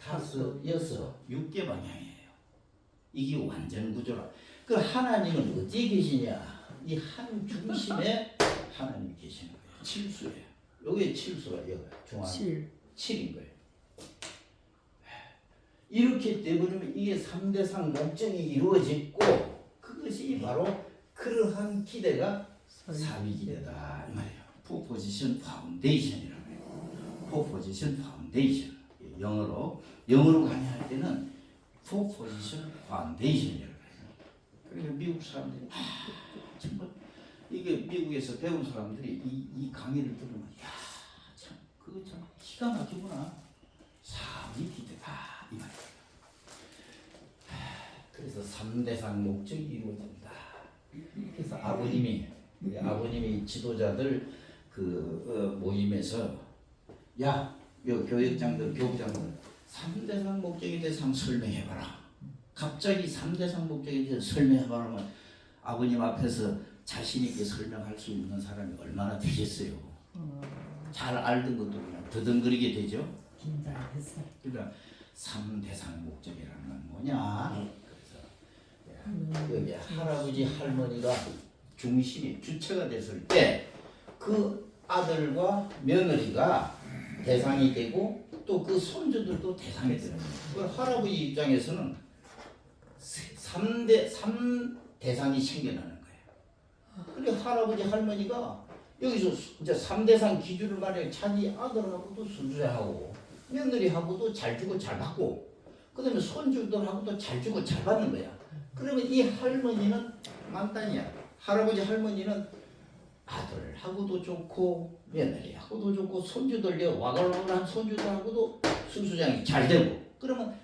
다섯, 여섯, 6개 방향이에요. 이게 완전 구조라. 그 하나님은 어디에 계시냐? 이 한 중심에 하나님이 계시는 거예요. 칠수예요. 여기에 칠수가 여기 중앙 7인 거예요. 이렇게 되버리면 이게 3대상 목적이 이루어졌고 그것이 바로 그러한 기대가 사위기대다 이 말이에요. 포포지션 파운데이션이라고 해요. 포포지션 파운데이션. 영어로 강의할 때는 포포지션 파운데이션이라고 해요. 그러니까 미국 사람들이 정말 이게 미국에서 배운 사람들이 이 강의를 들으면 참 그거 참 기가 막히구나. 사위기대다 이 말이에요. 그래서 3대상 목적이 이루어진다. 그래서 아버님이 지도자들 그 모임에서 요 교육장들 3대상 목적에 대해서 한번 설명해봐라. 갑자기 3대상 목적에 대해서 설명해봐라면 아버님 앞에서 자신 있게 설명할 수 있는 사람이 얼마나 되겠어요. 잘 알던 것도 그냥 더듬거리게 되죠. 그러니까 3대상 목적이라는 건 뭐냐. 그래서 여기 할아버지 할머니가 중심이 주체가 됐을 때 그 아들과 며느리가 대상이 되고 또 그 손주들도 대상이 되는 거예요. 할아버지 입장에서는 3대상이 생겨나는 거예요. 그러니까 할아버지 할머니가 여기서 이제 3대상 기준을 말해 자기 아들하고도 순수하고 며느리하고도 잘 주고 잘 받고 그 다음에 손주들하고도 잘 주고 잘 받는 거야. 그러면 이 할머니는 만땅이야. 할아버지 할머니는 아들하고도 좋고 며느리하고도 좋고 손주들 와글와글한 손주들하고도 순수장이 잘 되고 그러면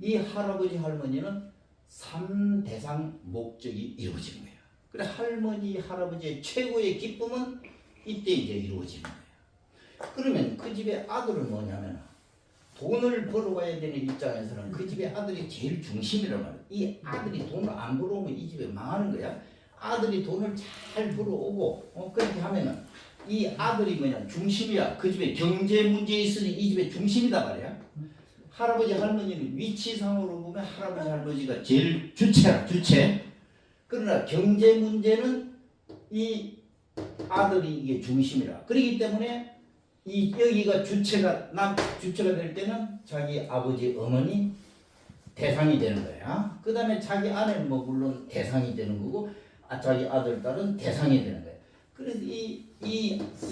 이 할아버지 할머니는 3대상 목적이 이루어지는 거야. 그래 할머니 할아버지의 최고의 기쁨은 이때 이제 이루어지는 거야. 그러면 그 집의 아들은 뭐냐면 돈을 벌어와야 되는 입장에서는 그 집의 아들이 제일 중심이란 말이야. 이 아들이 돈을 안 벌어오면 이 집에 망하는 거야. 아들이 돈을 잘 벌어오고 그렇게 하면은 이 아들이 뭐냐 중심이야. 그 집에 경제 문제 있으니 이 집의 중심이다 말이야. 할아버지 할머니는 위치상으로 보면 할아버지 할머니가 제일 주체라 주체. 그러나 경제 문제는 이 아들이 이게 중심이라. 그렇기 때문에 이 여기가 주체가 될 때는 자기 아버지 어머니 대상이 되는 거야. 그 다음에 자기 아내는 뭐 물론 대상이 되는 거고 자기 아들 딸은 대상이 되는 거야. 그래서 이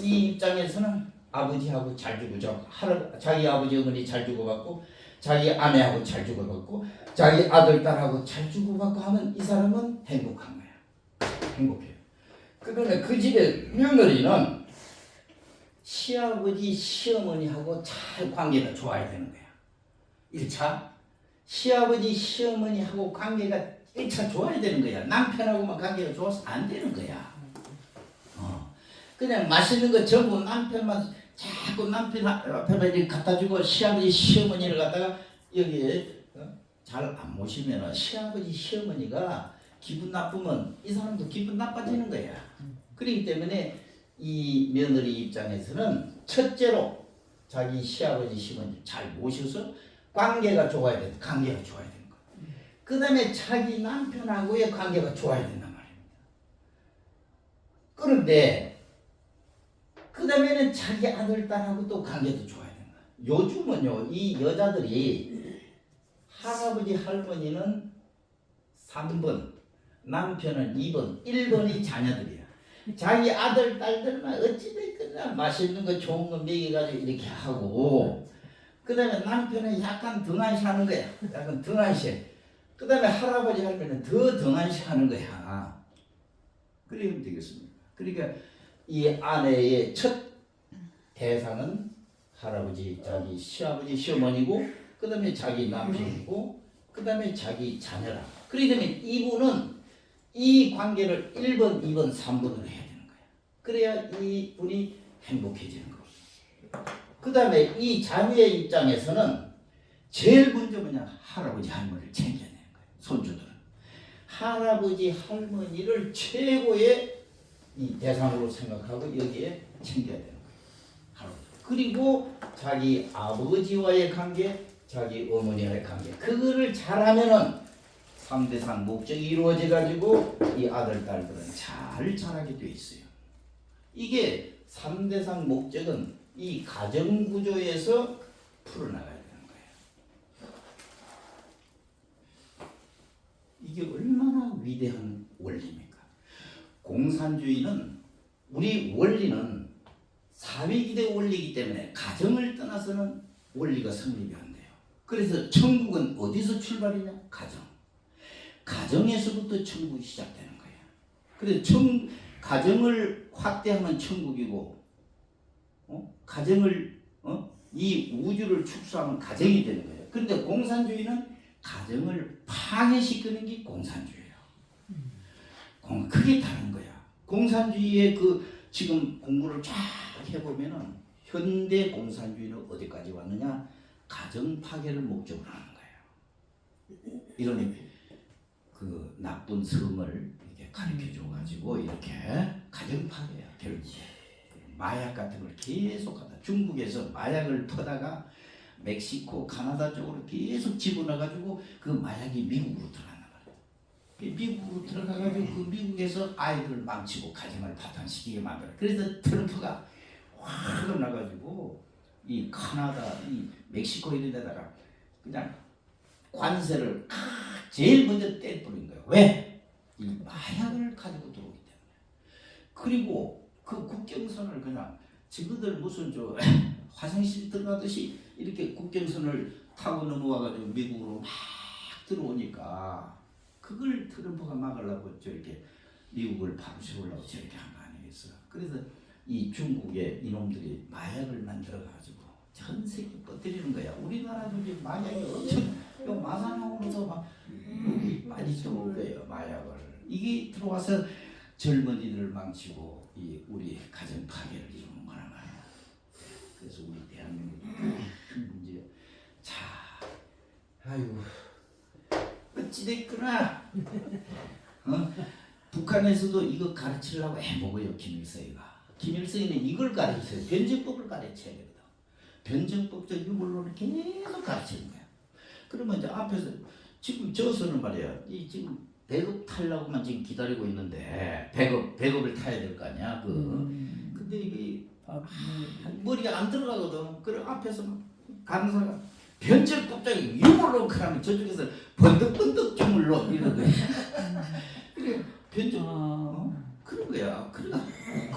입장에서는 아버지하고 잘 주고받고 자기 아버지 어머니 잘 주고받고 자기 아내하고 잘 주고받고 자기 아들 딸하고 잘 주고받고 하면 이 사람은 행복한 거야. 행복해요. 그러면 그 집의 며느리는 시아버지 시어머니하고 잘 관계가 좋아야 되는 거야. 1차 시아버지 시어머니하고 관계가 1차 좋아야 되는 거야. 남편하고만 관계가 좋아서 안 되는 거야. 그냥 맛있는 거 전부 남편만 자꾸 남편 앞에만 갖다 주고 시아버지 시어머니를 갖다가 여기에 잘 안 모시면 시아버지 시어머니가 기분 나쁘면 이 사람도 기분 나빠지는 거야. 그렇기 때문에 이 며느리 입장에서는 첫째로 자기 시아버지 시어머니 잘 모셔서 관계가 좋아야 돼. 관계가 좋아야 되는 거야. 그 다음에 자기 남편하고의 관계가 좋아야 된단 말입니다. 그런데 그 다음에는 자기 아들 딸하고 또 관계도 좋아야 된다. 요즘은요 이 여자들이 할아버지 할머니는 3번 남편은 2번 1번이 자녀들이야. 자기 아들 딸들만 어찌됐거나 맛있는 거 좋은 거 먹여가지고 이렇게 하고 그 다음에 남편은 약간 등한시하는 거야. 약간 등한시. 그 다음에 할아버지 할머니는 더 등한시하는 거야. 그러면 되겠습니까? 그러니까 이 아내의 첫 대상은 할아버지, 자기 시아버지, 시어머니고 그 다음에 자기 남편이고 그 다음에 자기 자녀라. 그렇기 때문에 이분은 이 관계를 1번, 2번, 3번으로 해야 되는 거야. 그래야 이 분이 행복해지는 거야. 그 다음에 이 자녀의 입장에서는 제일 먼저 뭐냐 할아버지 할머니를 챙겨야 되는 거야. 손주들은 할아버지 할머니를 최고의 이 대상으로 생각하고 여기에 챙겨야 되는 거예요. 그리고 자기 아버지와의 관계, 자기 어머니와의 관계 그거를 잘하면은 3대상 목적이 이루어져 가지고 이 아들 딸들은 잘 자라게 돼 있어요. 이게 3대상 목적은 이 가정 구조에서 풀어나가야 되는 거예요. 이게 얼마나 위대한 원리입니까? 공산주의는 우리 원리는 사회기대 원리이기 때문에 가정을 떠나서는 원리가 성립이 안 돼요. 그래서 천국은 어디서 출발이냐? 가정. 가정에서부터 천국이 시작되는 거예요. 그래서 가정을 확대하면 천국이고, 가정을 이 우주를 축소하면 가정이 되는 거예요. 그런데 공산주의는 가정을 파괴시키는 게 공산주의예요. 그게 다른 거야. 공산주의의 지금 공부를 쫙 해보면은 현대 공산주의는 어디까지 왔느냐? 가정 파괴를 목적으로 하는 거예요. 이런 나쁜 성을 이렇게 가르쳐 줘가지고 이렇게 가정 파괴야 결국에. 마약 같은 걸 계속하다. 중국에서 마약을 퍼다가 멕시코, 카나다 쪽으로 계속 집어넣어가지고 그 마약이 미국으로 들어간단 말이에요. 미국으로 들어가가지고 그 미국에서 아이들을 망치고 가정을 파탄시키게 만들어. 그래서 트럼프가 확 나가지고 이 카나다, 이 멕시코 이런 데다가 그냥 관세를 제일 먼저 떼뿌린 거예요. 왜? 이 마약을 가지고 들어오기 때문에. 그리고 그 국경선을 그냥 지그들 무슨 화장실 들어가듯이 이렇게 국경선을 타고 넘어와가지고 미국으로 막 들어오니까 그걸 트럼프가 막으려고 저렇게 미국을 바로 세우려고 저렇게 한 거 아니겠어. 그래서 이 중국의 이놈들이 마약을 만들어가지고 전 세계 퍼뜨리는 거야. 우리나라도 지금 마약이 엄청 마산항으로도 막 많이 들어올 거예요. 마약을. 이게 들어와서 젊은이들을 망치고 우리 가정 파괴를 이루는 거란 말이야. 그래서 우리 대한민국 문제. 자, 아이고 어찌됐구나. 북한에서도 이거 가르치려고 해먹어요. 김일성이가. 김일성이는 이걸 가르쳐요. 변증법을 가르쳐야 되거든. 변증법적 유물론을 계속 가르치는 거야. 그러면 이제 앞에서 지금 저서는 말이야. 이 지금 배급 타려고만 지금 기다리고 있는데 배급을 타야 될 거 아니야. 근데 이게 머리가 안 들어가거든. 그래 앞에서 강사가 변증법적인 유물론 그러면 저쪽에서 번득번득 주물로 이런 거야. 그래 변증 그런 거야.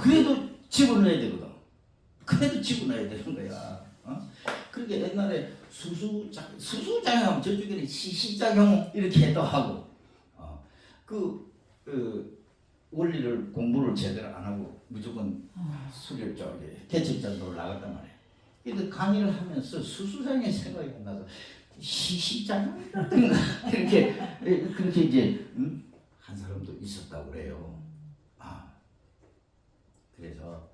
그래도 집어넣어야 되거든. 그래도 집어넣어야 되는 거야. 그러니까 옛날에 수수작용 저쪽에는 시시작용 이렇게 해도 하고 원리를 공부를 제대로 안 하고 무조건 수련 쪽에 개척자로 나갔단 말이야. 근데 강의를 하면서 수수작용의 생각이 나서 시시작용이라든가 그렇게 이제 한 사람도 있었다고 그래요. 그래서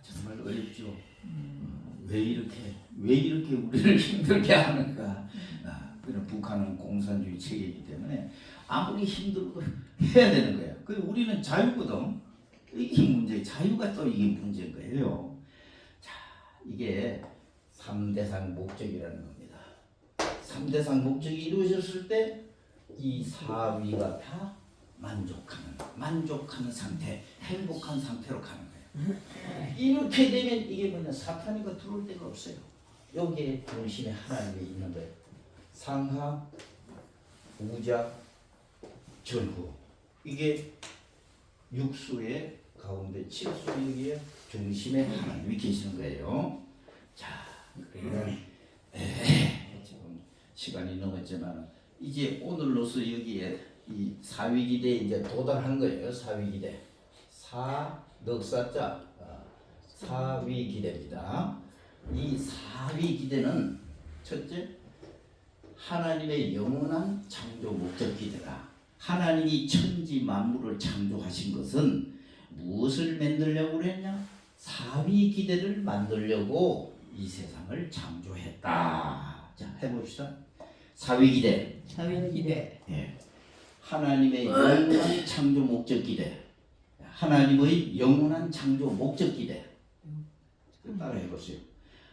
정말 어렵죠. 왜 이렇게 우리를 힘들게 하는가? 그런 북한은 공산주의 체계이기 때문에 아무리 힘들어도 해야 되는 거야. 그 우리는 자유거든. 이게 문제, 자유가 또 이게 문제인 거예요. 자, 이게 3대상 목적이라는 겁니다. 3대상 목적이 이루어졌을 때 이 사위가 다 만족하는 상태, 행복한 상태로 가는 거예요. 이렇게 되면 이게 뭐냐, 사탄이가 들어올 데가 없어요. 여기에 중심에 하나님이 있는 거예요. 상하, 우자, 전후. 이게 육수의 가운데 칠수 여기에 중심에 하나님이 계시는 거예요. 자, 그러면 지금 시간이 넘었지만 이제 오늘로서 여기에 이 사위기대에 이제 도달한 거예요. 사위기대. 넉사자 사위기대입니다. 이 사위기대는 첫째, 하나님의 영원한 창조 목적 기대다. 하나님이 천지 만물을 창조하신 것은 무엇을 만들려고 그랬냐? 사위기대를 만들려고 이 세상을 창조했다. 자, 해봅시다. 사위기대. 예. 하나님의 영원한 창조 목적 기대. 하나님의 영원한 창조 목적 기대. 따라 해보세요.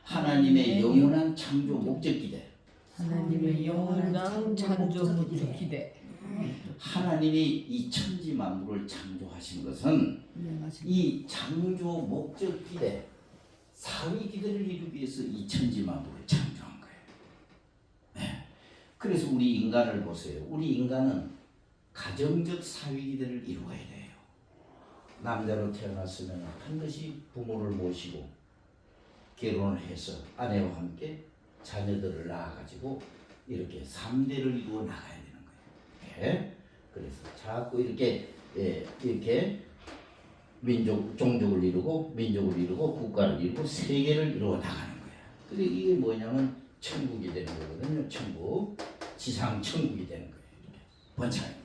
하나님의 영원한 창조 목적 기대. 하나님의 영원한 창조 목적 기대. 하나님이 이 천지 만물을 창조하신 것은 이 창조 목적 기대, 사위 기대를 이루기 위해서 이 천지 만물을 창조한 거예요. 네. 그래서 우리 인간을 보세요. 우리 인간은 가정적 사위 기대를 이루어야 돼요. 남자로 태어났으면 반드시 부모를 모시고 결혼을 해서 아내와 함께 자녀들을 낳아가지고 이렇게 3대를 이루어 나가야 되는 거예요. 네. 그래서 자꾸 이렇게 이렇게 종족을 이루고 민족을 이루고 국가를 이루고 세계를 이루어 나가는 거예요. 근데 이게 뭐냐면 천국이 되는 거거든요. 천국, 지상 천국이 되는 거예요. 이렇게 번창.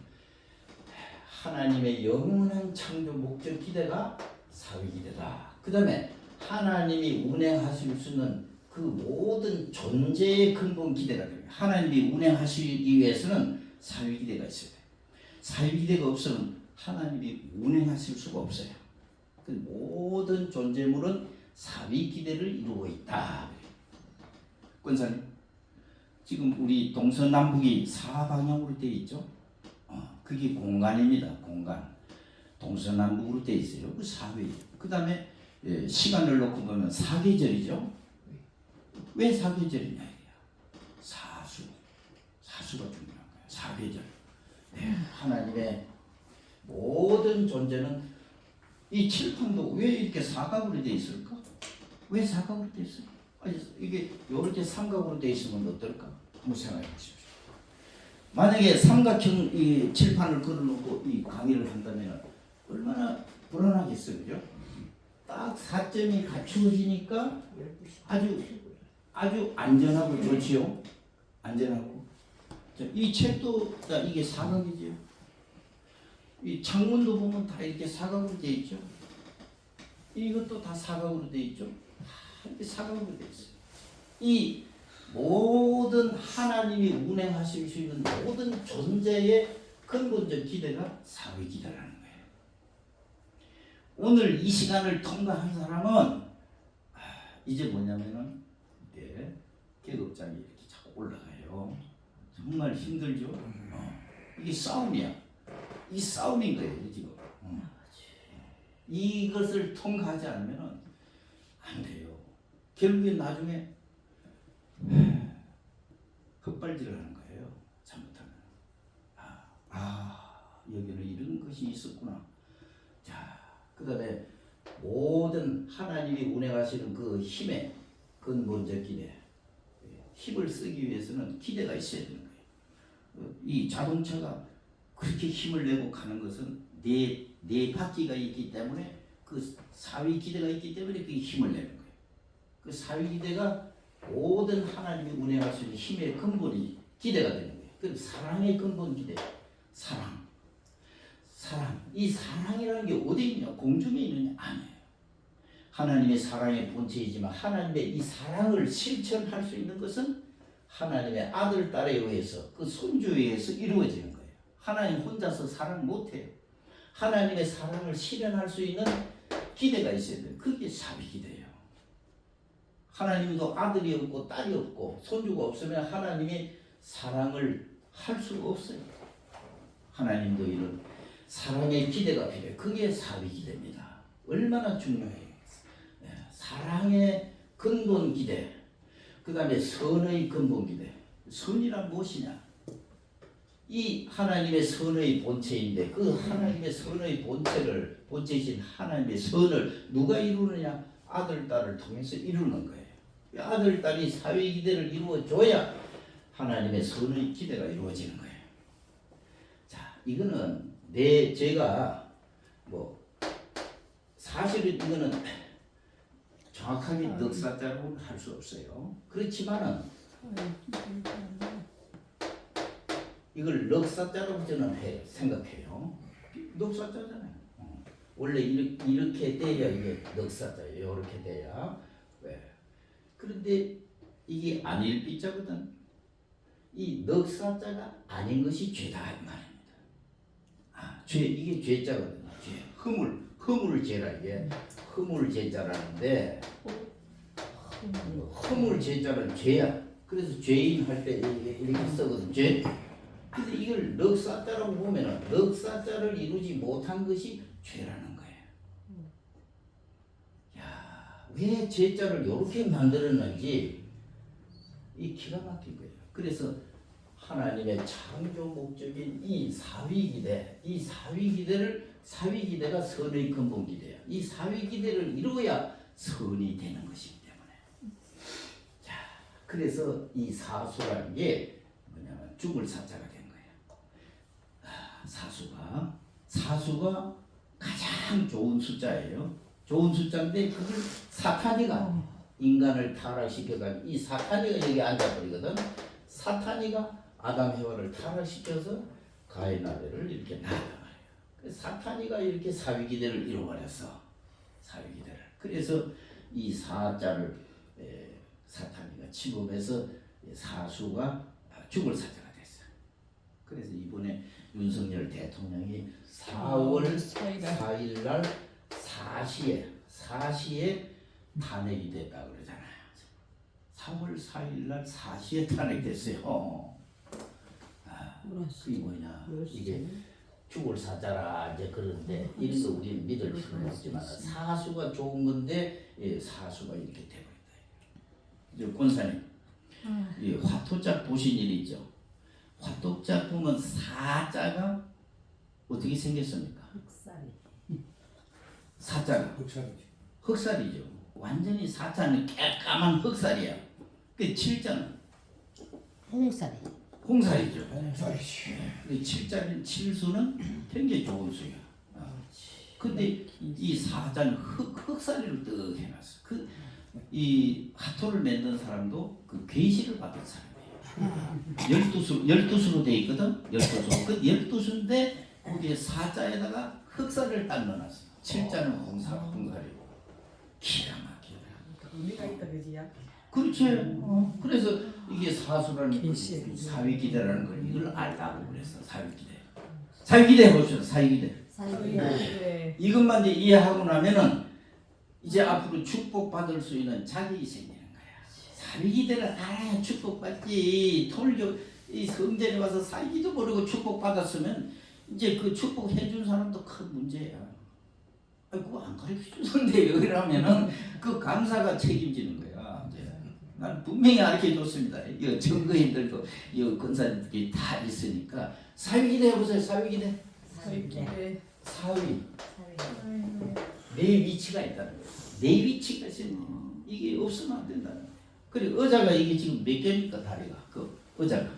하나님의 영원한 창조 목적 기대가 사위 기대다. 그 다음에 하나님이 운행하실 수 있는 그 모든 존재의 근본 기대가 됩니다. 하나님이 운행하시기 위해서는 사위 기대가 있어야 돼요. 사위 기대가 없으면 하나님이 운행하실 수가 없어요. 그 모든 존재물은 사위 기대를 이루고 있다. 권사님, 지금 우리 동서남북이 사방향으로 되어 있죠. 그게 공간입니다. 공간. 동서남북으로 되어 있어요. 그 사위. 그 다음에 시간을 놓고 보면 사계절이죠. 왜 사계절이냐 이게요. 사수가 중요한 거예요. 사계절. 네, 하나님의 모든 존재는 이 칠판도 왜 이렇게 사각으로 되어 있을까? 왜 사각으로 되어 있을까? 이게 이렇게 삼각으로 되어 있으면 어떨까? 한번 생각해 보십시오. 만약에 삼각형 이 칠판을 걸어놓고 이 강의를 한다면 얼마나 불안하겠어요, 그죠? 딱 4점이 갖추어지니까 아주 안전하고 좋지요. 안전하고. 이 책도 이게 사각이죠. 이 창문도 보면 다 이렇게 사각으로 되어 있죠. 이것도 다 사각으로 되어 있죠. 다 이렇게 사각으로 되어 있어요. 이 모든 하나님이 운행하실 수 있는 모든 존재의 근본적 기대가 사위 기대라는 거예요. 오늘 이 시간을 통과한 사람은 이제 뭐냐면은 계급장이 이렇게 자꾸 올라가요. 정말 힘들죠. 이게 싸움이야. 이 싸움인 거예요 지금. 이것을 통과하지 않으면 안 돼요. 결국에 나중에 헛발질을 하는 거예요. 잘못하면. 여기는 이런 것이 있었구나. 자, 그 다음에 모든 하나님이 운행하시는 그 힘의 근본적 기대. 힘을 쓰기 위해서는 기대가 있어야 되는 거예요. 이 자동차가 그렇게 힘을 내고 가는 것은 네 바퀴가 있기 때문에 그 사위 기대가 있기 때문에 그 힘을 내는 거예요. 그 사위 기대가 모든 하나님이 운행할 수 있는 힘의 근본이 기대가 되는 거예요. 그 사랑의 근본 기대, 사랑. 이 사랑이라는 게 어디 있냐? 공중에 있느냐? 아니에요. 하나님의 사랑의 본체이지만 하나님의 이 사랑을 실천할 수 있는 것은 하나님의 아들, 딸에 의해서 그 손주에 의해서 이루어지는 거예요. 하나님 혼자서 사랑 못해요. 하나님의 사랑을 실현할 수 있는 기대가 있어야 돼요. 그게 사위 기대예요. 하나님도 아들이 없고 딸이 없고 손주가 없으면 하나님이 사랑을 할 수가 없어요. 하나님도 이런 사랑의 기대가 필요해요. 그게 사위 기대입니다. 얼마나 중요해요. 사랑의 근본 기대, 그 다음에 선의 근본 기대. 선이란 무엇이냐? 이 하나님의 선의 본체인데 그 하나님의 선의 본체이신 하나님의 선을 누가 이루느냐? 아들, 딸을 통해서 이루는 거예요. 아들, 딸이 사위 기대를 이루어줘야 하나님의 선의 기대가 이루어지는 거예요. 자, 이거는 제가 사실은 이거는 정확하게 넉사자로 할 수 없어요. 그렇지만은 이걸 넉사자로 저는 생각해요. 넉사자잖아요. 원래 이렇게 돼야 이게 넉사자예요. 이렇게 돼야. 왜? 그런데 이게 아닐 삐자거든. 이 넉사자가 아닌 것이 죄다 이 말입니다. 이게 죄자거든요. 죄. 허물 죄라 이게. 허물 죄자라는데 허물 죄자는 죄야. 그래서 죄인 할 때 이렇게 쓰거든. 죄. 근데 이걸 넉사자라고 보면은 넉사자를 이루지 못한 것이 죄라는 거예요. 야, 왜 죄자를 이렇게 만들었는지 이 기가 막힌 거예요. 그래서 하나님의 창조 목적인 이 사위기대, 이 사위기대가 선의 근본기대야. 이 사위기대를 이루어야 선이 되는 것이기 때문에. 자, 그래서 이 사수라는 게 뭐냐면 죽을 사자가 된 거예요. 사수가 가장 좋은 숫자예요. 좋은 숫자인데 그걸 사탄이가 인간을 타락시켜가지고 이 사탄이가 여기 앉아버리거든. 사탄이가 아담 해와를 타락시켜서 가인 아벨을 이렇게 낳았단 말이에요. 그래서 사탄이가 이렇게 사위기대를 이뤄버렸어. 사위기대를. 그래서 이 사자를 사탄이가 침범해서 사수가 죽을 사자가 됐어. 그래서 이번에 윤석열 대통령이 4월 4일 날 4시에 탄핵이 됐다 그러잖아요. 4월 4일 날 4시에 탄핵됐어요. 그게 뭐냐? 이게 죽을 사자라 이제 그런데 이런 거 우리 믿을 필요는 없지만 사수가 좋은 건데 사수가 이렇게 돼버린다. 이제 권사님, 이 화토짝 보신 일 있죠? 화토짝 보면 사자가 어떻게 생겼습니까? 사자가 흑살이죠. 완전히 사자는 깨까만 흑살이야. 그 칠자는 홍살이죠. 칠자는 굉장히 좋은 수야. 근데 이 사자는 흑살이를 떡 해놨어. 이 화토를 만든 사람도 그 계시를 받은 사람이에요. 12수로 돼 있거든. 12수. 그 12수인데 거기에 사자에다가 흑살을 딱 넣어놨어. 칠자는 홍살이고. 기가 막히다. 의미가 있다 그지야? 그렇지. 그래서 이게 사수라는 사위기대라는 걸 이걸 알다고 그랬어. 사위기대 해보시죠. 사위기대. 이것만 이제 이해하고 나면은 이제 앞으로 축복받을 수 있는 자격이 생기는 거야. 사위기대를 알아야 축복받지. 돌교 이 성전에 와서 살기도 모르고 축복받았으면 이제 그 축복해준 사람도 큰 문제야. 그거 안 가르쳐주던데 이러면은 그 강사가 책임지는 거야. 이제 난 분명히 가르쳐줬습니다. 이 증거인들도 이 권사님들이 다 있으니까 사위기대 해보세요. 사위기대. 사위. 내 위치가 있다는 거예요. 내 위치가 있으면 이게 없으면 안 된다는 거예요. 그리고 의자가 이게 지금 몇 개입니까 다리가? 그 의자가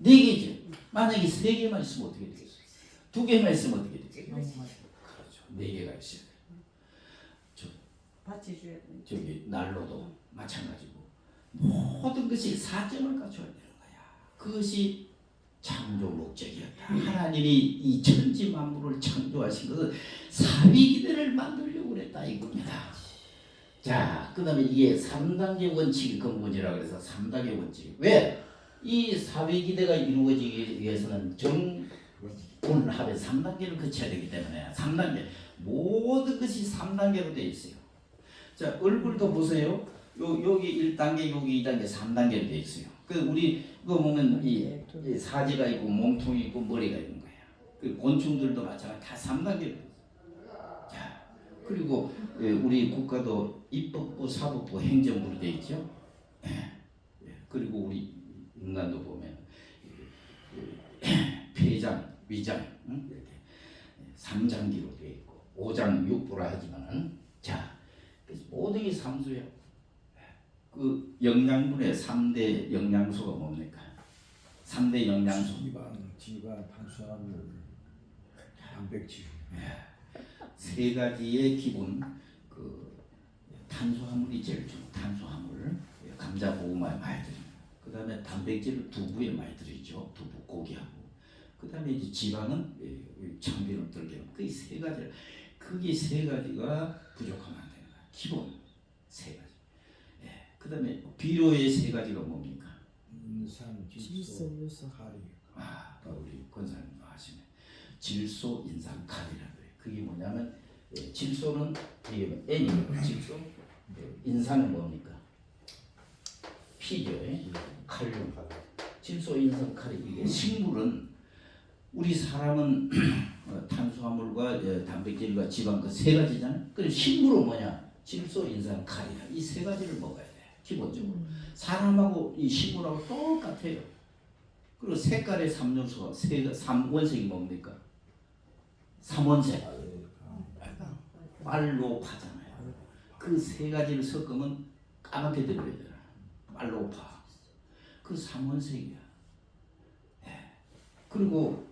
4개죠. 만약에 3개만 있으면 어떻게 되겠어요? 2개만 있으면 어떻게 되겠어요? 4개가 있어요. 받치 줘야 돼. 저기 난로도 마찬가지고 모든 것이 사정을 갖춰야 되는 거야. 그것이 창조 목적이었다. 하나님이 이 천지 만물을 창조하신 것은 사위기대를 만들려고 그랬다 이겁니다. 자, 그다음에 이게 3단계 원칙이 근본이라고 해서 3단계 원칙. 왜? 이 사위기대가 이루어지기 위해서는 정운합의 3단계를 거쳐야 되기 때문에 3단계 모든 것이 3단계로 되어 있어요. 자, 얼굴도 보세요. 여기 1단계, 여기 2단계, 3단계로 되어 있어요. 그 우리 그거 보면 이 사지가 있고 몸통이 있고 머리가 있는 거예요. 그 곤충들도 마찬가지 다 3단계로. 자, 그리고 우리 국가도 입법부, 사법부, 행정부로 되어 있죠. 그리고 우리 인간도 보면 폐장, 위장 이렇게 3장기로 되어 있고 5장 6부라 하지만은 자, 그래서 모든 게 삼수예요. 그 영양분의 3대 영양소가 뭡니까? 3대 영양소. 지방, 탄수화물, 단백질. 3가지의 기본 그 탄수화물이 제일 중. 탄수화물, 감자, 고구마에 많이 들어요. 그 다음에 단백질은 두부에 많이 들어있죠. 두부, 고기하고. 그 다음에 이제 지방은 참기름, 들기름. 그 3가지. 그게 3가지가 부족하면 안 되는 거야. 기본 3가지. 그 다음에 비료의 3가지가 뭡니까? 인산, 질소, 칼이. 우리 권사님 하시네. 질소, 인산, 칼이라는 거예요. 그게 뭐냐면 질소는 이게 N이에요. 질소. 인산은 뭡니까? 피죠. 칼륨. 질소, 인산, 칼이 이게 식물은 우리 사람은 탄수화물과 단백질과 지방 그 세 가지잖아요. 그리고 식물은 뭐냐? 질소, 인산, 칼이야. 이 세 가지를 먹어야 돼. 기본적으로. 사람하고 이 식물하고 똑같아요. 그리고 색깔의 3요소가 3원색이 뭡니까? 3원색. 빨로파잖아요. 그 세 가지를 섞으면 까맣게 되버리잖아. 빨로파. 그 3원색이야. 그리고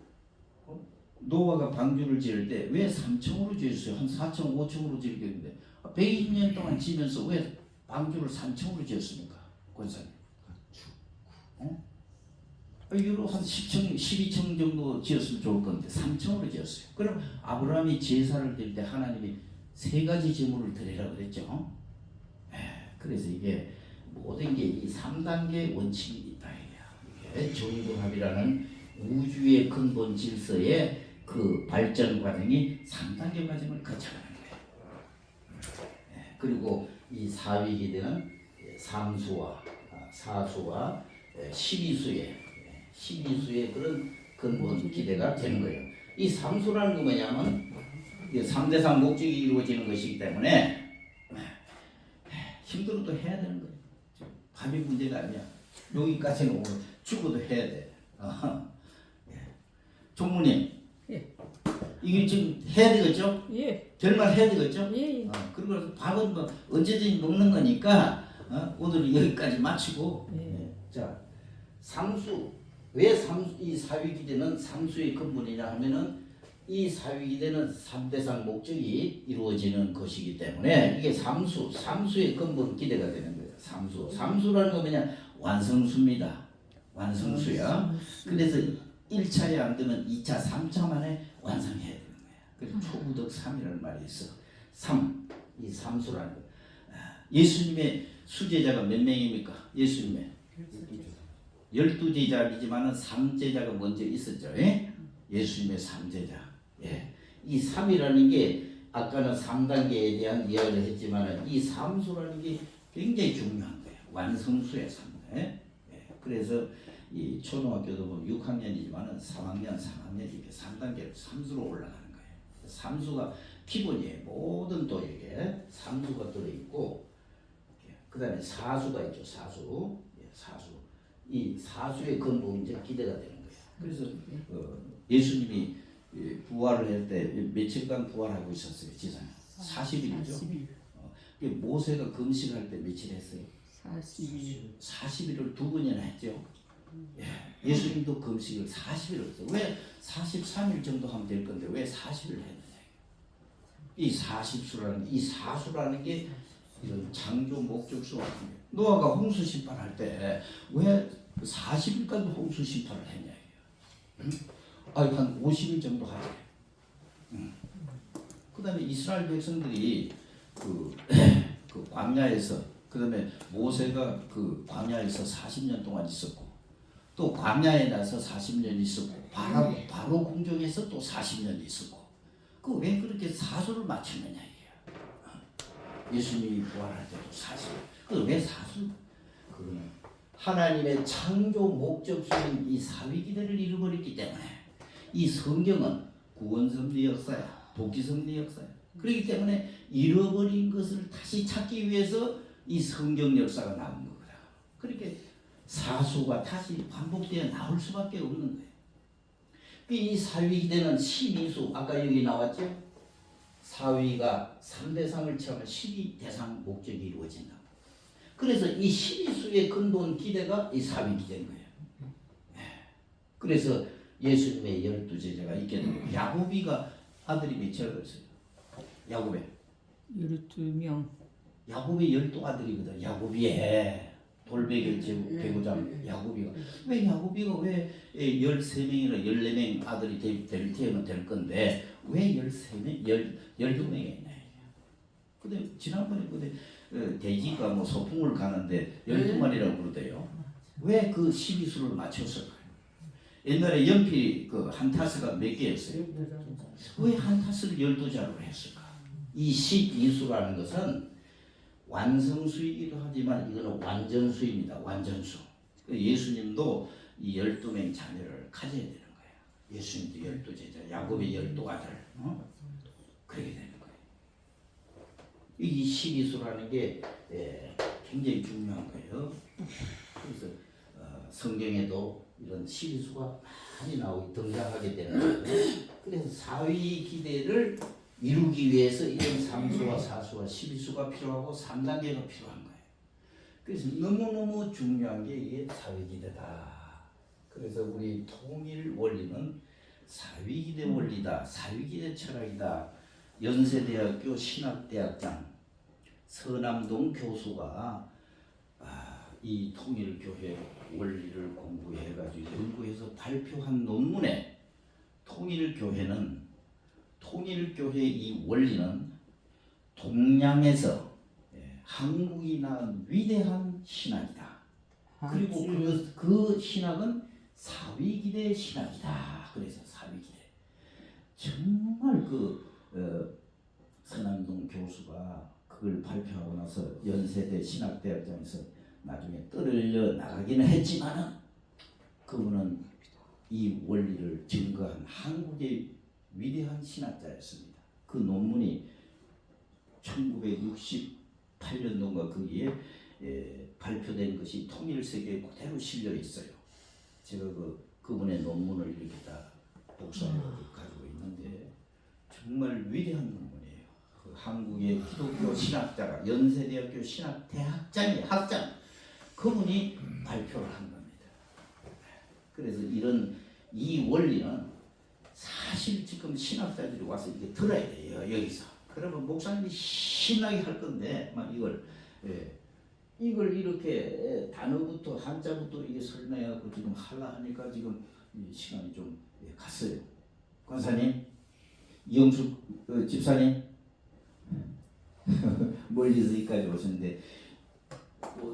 노아가 방주를 지을 때 왜 3층으로 지었어요? 한 4층, 5층으로 지었는데 120년 동안 지면서 왜 방주를 3층으로 지었습니까? 권사님. 유로 한 10층, 12층 정도 지었으면 좋을 건데 3층으로 지었어요. 그럼 아브라함이 제사를 드릴 때 하나님이 세 가지 제물을 드리라고 그랬죠. 그래서 이게 모든 게 이 3단계 원칙이 있다. 이게 정부합이라는 우주의 근본 질서의 그 발전 과정이 3단계 과정을 거쳐가는 거예요. 그리고 이 사위기대는 삼수와 사수와 12수의 그런 근본 기대가 되는 거예요. 이 삼수라는 건 뭐냐면 3대3 목적이 이루어지는 것이기 때문에 힘들어도 해야 되는 거예요. 밥이 문제가 아니야. 여기까지는 오늘 죽어도 해야 돼. 종무님, 예. 이게 지금 해야 되겠죠? 예. 별말 해야 되겠죠? 예. 그리고 밥은 뭐 언제든지 먹는 거니까 오늘은 여기까지 마치고. 자, 삼수. 왜 이 사위기대는 삼수의 근본이냐 하면은 이 사위기대는 3대상 목적이 이루어지는 것이기 때문에 이게 삼수의 근본 기대가 되는 거예요. 삼수라는 거 뭐냐? 완성수입니다. 완성수야. 그래서 1차에 안 되면 2차, 3차 만에 완성해야 되는 거야. 그래서 초부덕 3이라는 말이 있어. 이 삼수라는 거. 예수님의 수제자가 몇 명입니까? 예수님의 12제자이지만은 3제자가 먼저 있었죠. 예수님의 3제자. 이 3이라는 게 아까는 3단계에 대한 이야기를 했지만은 이 삼수라는 게 굉장히 중요한 거예요. 완성수의 3. 그래서 이 초등학교도 보면 6학년이지만은 3학년 이렇게 3단계로 삼수로 올라가는 거예요. 삼수가 기본이에요. 모든 도역에 삼수가 들어있고, 그 다음에 사수가 있죠. 사수. 이 사수의 근본 이제 기대가 되는 거예요. 그래서 예수님이 부활을 할 때 며칠간 부활하고 있었어요. 지상에 40일이죠. 모세가 금식할 때 며칠 했어요? 40일을 2번이나 했죠. 예수님도 금식을 40일을 했어요. 왜 43일 정도 하면 될 건데 왜 40일을 했느냐. 이 40수라는 이 사수라는 게 이런 창조 목적수 같은 게 노아가 홍수 심판할 때 왜 40일까지 홍수 심판을 했냐. 한 50일 정도 하지. 그 다음에 이스라엘 백성들이 그 광야에서 그 다음에 모세가 그 광야에서 40년 동안 있었고 또 광야에 나서 40년 있었고 바로 궁정에서 또 40년 있었고 그 왜 그렇게 사수를 맞추느냐 이게. 예수님이 부활할 때도 사수. 그 왜 사수? 그거는 하나님의 창조 목적수인 이 사위기대를 잃어버렸기 때문에 이 성경은 구원섭리 역사야. 복귀섭리 역사야. 그렇기 때문에 잃어버린 것을 다시 찾기 위해서 이 성경 역사가 나온 거다. 그렇게 사수가 다시 반복되어 나올 수밖에 없는 거예요. 이 사위기대는 12수, 아까 여기 나왔죠? 사위가 3대상을 채우면 12대상 목적이 이루어진다. 그래서 이 12수의 근본 기대가 이 사위기대인 거예요. 그래서 예수님의 12제자가 있게 되고 야곱이가 아들이 몇이라고 했어요? 야곱의 12명. 야곱의 12아들이거든. 야곱이의 돌베개 배우자 야곱이가. 왜 야곱이가 왜 13명이나 14명 아들이 태어나면 될 건데 왜 13명, 12명이 있냐. 근데 지난번에 돼지가 뭐 소풍을 가는데 12마리라고 그러대요. 왜 그 12수를 맞췄을까요? 옛날에 연필 그 한 타스가 몇 개였어요? 왜 한 타스를 12자루로 했을까? 이 12수라는 것은 완성수이기도 하지만 이거는 완전수입니다. 완전수. 예수님도 이 12명 자녀를 가져야 되는 거예요. 예수님도 12제자, 야곱의 12아들. 그렇게 되는 거예요. 이 시리수라는 게 굉장히 중요한 거예요. 그래서 성경에도 이런 시리수가 많이 등장하게 되는 거예요. 그래서 사위 기대를 이루기 위해서 이런 3수와 4수와 12수가 필요하고 3단계가 필요한 거예요. 그래서 너무너무 중요한 게 이게 사위기대다. 그래서 우리 통일 원리는 사위기대 원리다. 사위기대 철학이다. 연세대학교 신학대학장 서남동 교수가 이 통일교회 원리를 공부해가지고 연구해서 발표한 논문에 통일교회의 이 원리는 동양에서 한국이 낳은 위대한 신학이다. 그리고 그 신학은 사위기대 신학이다. 그래서 사위기대. 정말 서남동 교수가 그걸 발표하고 나서 연세대 신학대학장에서 나중에 떨어져 나가기는 했지만은 그분은 이 원리를 증거한 한국의 위대한 신학자였습니다. 그 논문이 1968년도인가 거기에 발표된 것이 통일세계에 그대로 실려 있어요. 제가 그분의 논문을 이렇게 다 복사해서 가지고 있는데 정말 위대한 논문이에요. 한국의 기독교 신학자가 연세대학교 신학대학장이 학장 그분이 발표를 한 겁니다. 그래서 이 원리는 사실 지금 신학자들이 와서 이게 들어야 돼요. 여기서. 그러면 목사님이 신나게 할 건데 막 이걸 이렇게 단어부터 한자부터 이게 설명하고 지금 하려 하니까 지금 시간이 좀 갔어요. 권사님, 이영숙 집사님 멀리서 여기까지 오셨는데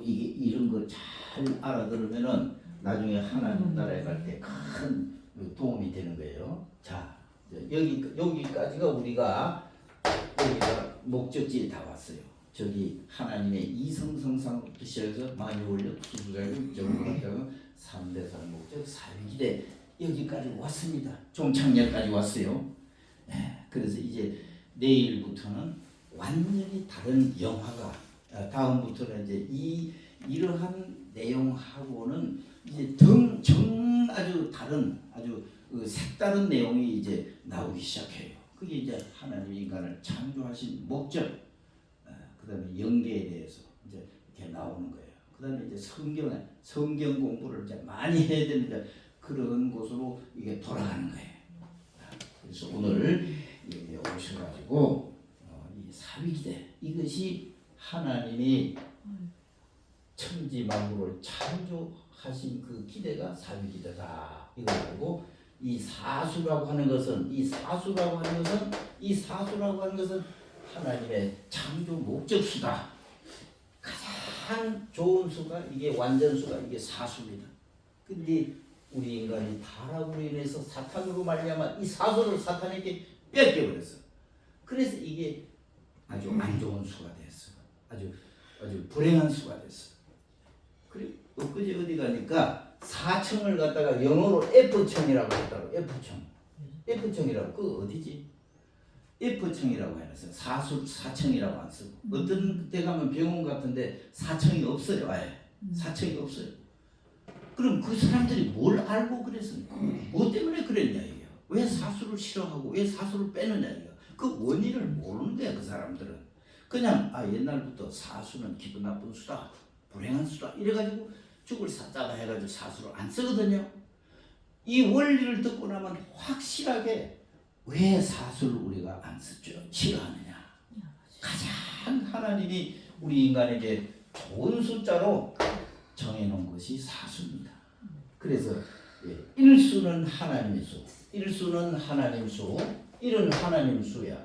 이게 이런 거 잘 알아들으면은 나중에 하나님 나라에 갈 때 큰 도움이 되는 거예요. 자, 여기까지가 우리가 목적지에 다 왔어요. 저기 하나님의 이성성상부터 시작해서 많이 올려 수수자금, 정부자금, 3대산 목적, 사위기대 여기까지 왔습니다. 종착역까지 왔어요. 그래서 이제 내일부터는 완전히 다른 영화가 다음부터는 이제 이러한 내용하고는 이제 아주 다른 아주 색다른 내용이 이제 나오기 시작해요. 그게 이제 하나님 인간을 창조하신 목적, 그다음에 영계에 대해서 이제 이렇게 나오는 거예요. 그다음에 이제 성경 공부를 이제 많이 해야 되는데 그런 곳으로 이게 돌아가는 거예요. 그래서 오늘 여기 오셔가지고 이 사위기대 이것이 하나님이 천지 만물을 창조하신 그 기대가 사위기대다. 이걸 알고 이 사수라고 하는 것은 하나님의 창조 목적수다. 가장 좋은 수가 이게 완전수가 이게 사수입니다. 근데 우리 인간이 타락으로 인해서 사탄으로 말미암아 이 사수를 사탄에게 뺏겨버렸어. 그래서 이게 아주 안 좋은 수가 됐어. 아주 불행한 수가 됐어. 그리고 엊그제 어디 가니까 4층을 갖다가 영어로 F층이라고 했다고. F층이라고. 그 어디지? F층이라고 해놨어요. 4층이라고 안 쓰고. 어떤 데 가면 병원 같은데 4층이 없어요. 아예 4층이 없어요. 그럼 그 사람들이 뭘 알고 그랬습니까? 뭐 때문에 그랬냐 이게. 왜 사수를 싫어하고 왜 사수를 빼느냐 이게. 그 원인을 모르는 거야 그 사람들은. 그냥 옛날부터 사수는 기분 나쁜 수다, 불행한 수다 이래가지고 죽을 사자가 해가지고 사수를 안 쓰거든요. 이 원리를 듣고 나면 확실하게 왜 사수를 우리가 안 쓰죠? 싫어하느냐. 가장 하나님이 우리 인간에게 좋은 숫자로 정해놓은 것이 사수입니다. 그래서 1수는 하나님의 수, 1수는 하나님 수, 1은 하나님 수야.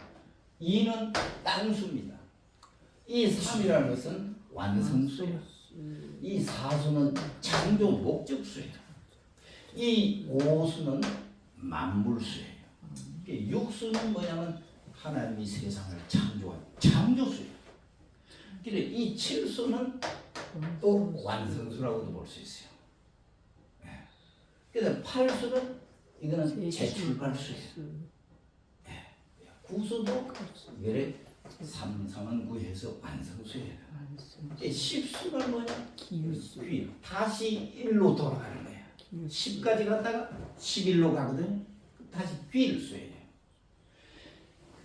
2는 땅수입니다. 이 3이라는 것은 완성수예요. 이 4수는 창조 목적수예요. 이 5수는 만물수예요. 6수는 뭐냐면 하나님이 세상을 창조한 창조수예요. 그래 이 7수는 또 완성수라고도 볼 수 있어요. 예. 그래서 8수는 이거는 재출발수예요. 9수도 이거를 3은 구해서 완성수예요. 10수는 뭐냐? 귀. 다시 1로 돌아가는 거예요. 10까지 갔다가 11로 가거든요. 다시 귀를 써야 돼요.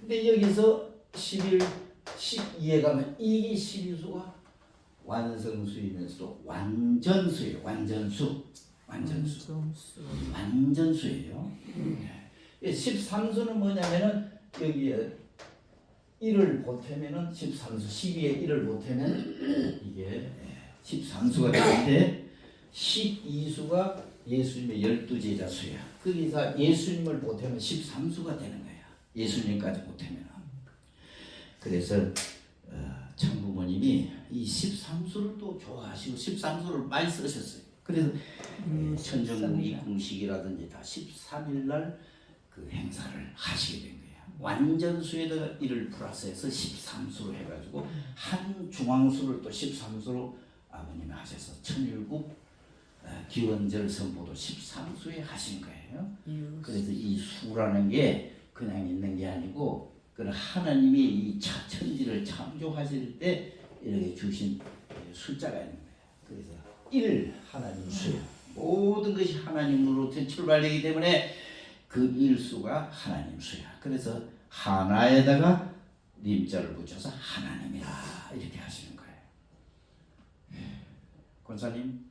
근데 여기서 11, 12에 가면 이게 12수가 완성수이면서도 완전수예요. 완전수예요. 13수는 뭐냐면은 여기에 1을 보태면은 13수, 12에 1을 보태면 이게 13수가 되는데 12수가 예수님의 12제자 수야. 거기서 예수님을 보태면 13수가 되는 거야. 예수님까지 보태면. 그래서 참부모님이 이 13수를 또 좋아하시고 13수를 많이 쓰셨어요. 그래서 천정궁이 공식이라든지 다 13일 날 그 행사를 하시게 된 거예요. 완전수에다가 1을 플러스해서 13수로 해가지고 한 중앙수를 또 13수로 아버님이 하셔서 천일국 기원절 선포도 13수에 하신 거예요. 그래서 이 수라는 게 그냥 있는 게 아니고 그는 하나님이 이 천지를 창조하실 때 이렇게 주신 숫자가 있는 거예요. 그래서 1 하나님 수예요. 모든 것이 하나님으로부터 출발되기 때문에 그 일수가 하나님 수야. 그래서 하나에다가 님자를 붙여서 하나님이라 이렇게 하시는 거예요. 권사님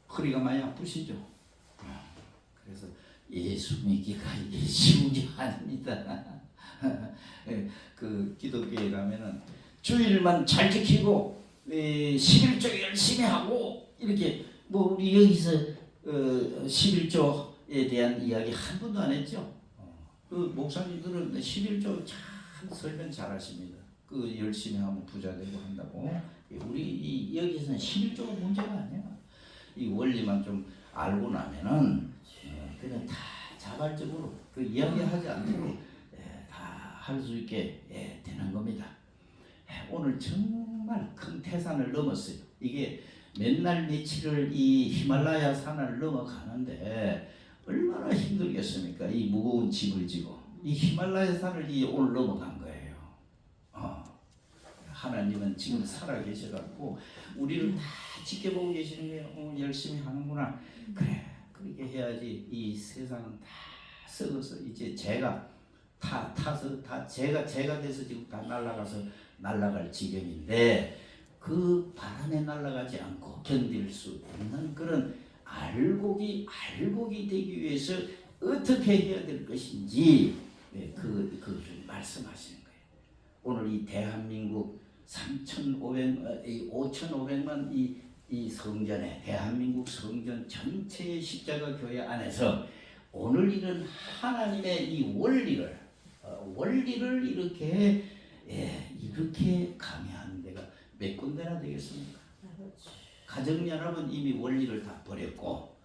허리가 많이 아프시죠? 그래서 예수 믿기가 이게 쉬운 게 아닙니다. 그 기독교에 가면은 주일만 잘 지키고 11조 열심히 하고 이렇게 뭐 우리 여기서 11조에 대한 이야기 한 번도 안 했죠. 그 목사님들은 11조 참 설명 잘하십니다. 그 열심히 하면 부자 되고 한다고. 우리 여기서는 11조가 문제가 아니야. 이 원리만 좀 알고 나면은 그냥 다 자발적으로 그 이야기하지 않고 다 할 수 있게 되는 겁니다. 오늘 정말 큰 태산을 넘었어요. 이게 맨날 며칠을 이 히말라야 산을 넘어가는데 얼마나 힘들겠습니까? 이 무거운 짐을 지고 이 히말라야 산을 오늘 넘어간 거예요. 하나님은 지금 살아 계셔갖고 우리를 다 지켜보고 계시는 거예요. 열심히 하는구나. 그래, 그렇게 해야지. 이 세상은 다 썩어서 이제 제가 타서 다 제가 돼서 지금 다 날아가서 날아갈 지경인데 그 바람에 날아가지 않고 견딜 수 있는 그런 알곡이 되기 위해서 어떻게 해야 될 것인지 그것을 말씀하시는 거예요. 오늘 이 대한민국 5,500만 이 성전에 대한민국 성전 전체의 십자가 교회 안에서 오늘 이런 하나님의 이 원리를 이렇게 강요하는 데가 몇 군데나 되겠습니까? 가정연합은 이미 원리를 다 버렸고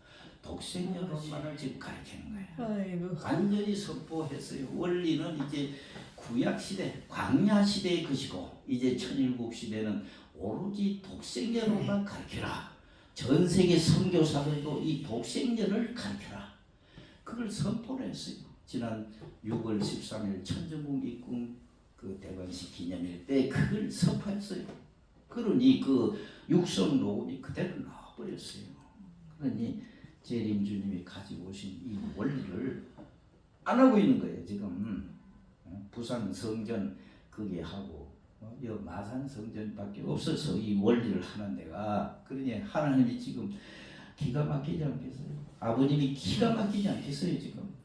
독생연합만을 지금 가르치는 거예요. 완전히 선포했어요. 원리는 이제 구약시대, 광야시대의 것이고 이제 천일국 시대는 오로지 독생연합만 가르쳐라. 전 세계 선교사들도 이 독생연을 가르쳐라. 그걸 선포를 했어요. 지난 6월 13일 천정궁 입궁 그 대관식 기념일 때 그걸 선포했어요. 그러니 그 육성 녹음이 그대로 나와버렸어요. 그러니 재림주님이 가지고 오신 이 원리를 안 하고 있는 거예요. 지금 부산 성전 그게 하고 이 마산 성전밖에 없어서 이 원리를 하는 데가. 그러니 하나님이 지금 기가 막히지 않겠어요? 아버님이 기가 막히지 않겠어요 지금?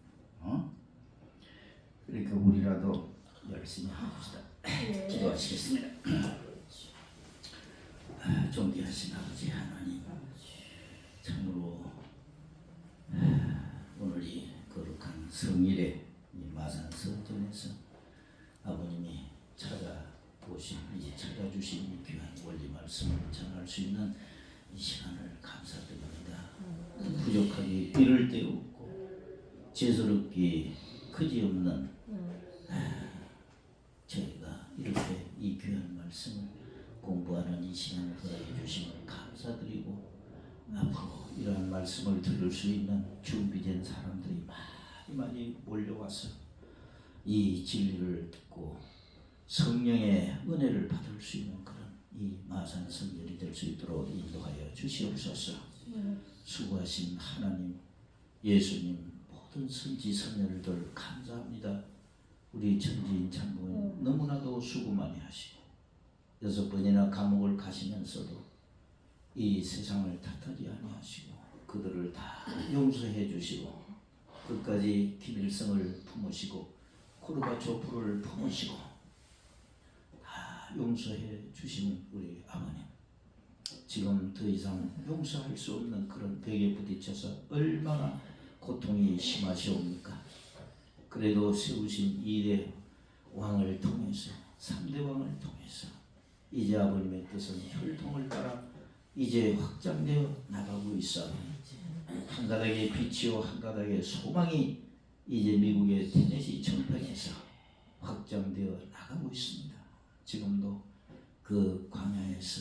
그러니까 우리라도 열심히 합시다. 기도하시겠습니다. 존귀하신 아버지 하나님, 참으로 오늘 이 거룩한 성일에 이 마산 성전에서 아버님이 찾아주신 이 귀한 원리 말씀을 전할 수 있는 이 시간을 감사드립니다. 부족하기 이를 데 없고 죄스럽기 그지없는 저희가 이렇게 이 말씀을 공부하는 이 시간을 허락해 주시면 감사드리고 앞으로 이러한 말씀을 들을 수 있는 준비된 사람들이 많이 몰려와서 이 진리를 듣고 성령의 은혜를 받을 수 있는 그런 이 마산 성전이 될 수 있도록 인도하여 주시옵소서. 수고하신 하나님, 예수님, 모든 선지 선녀들 감사합니다. 우리 천지인 참부인 너무나도 수고 많이 하시고 6번이나 감옥을 가시면서도 이 세상을 탓하지 아니하시고 그들을 다 용서해 주시고 끝까지 김일성을 품으시고 고르바초프를 품으시고 다 용서해 주시는 우리 아버님, 지금 더 이상 용서할 수 없는 그런 벽에 부딪혀서 얼마나 고통이 심하시옵니까? 그래도 세우신 2대 왕을 통해서 3대 왕을 통해서 이제 아버님의 뜻은 혈통을 따라 이제 확장되어 나가고 있어. 한 가닥의 빛이요 한 가닥의 소망이 이제 미국의 테네시 정평에서 확장되어 나가고 있습니다. 지금도 그 광야에서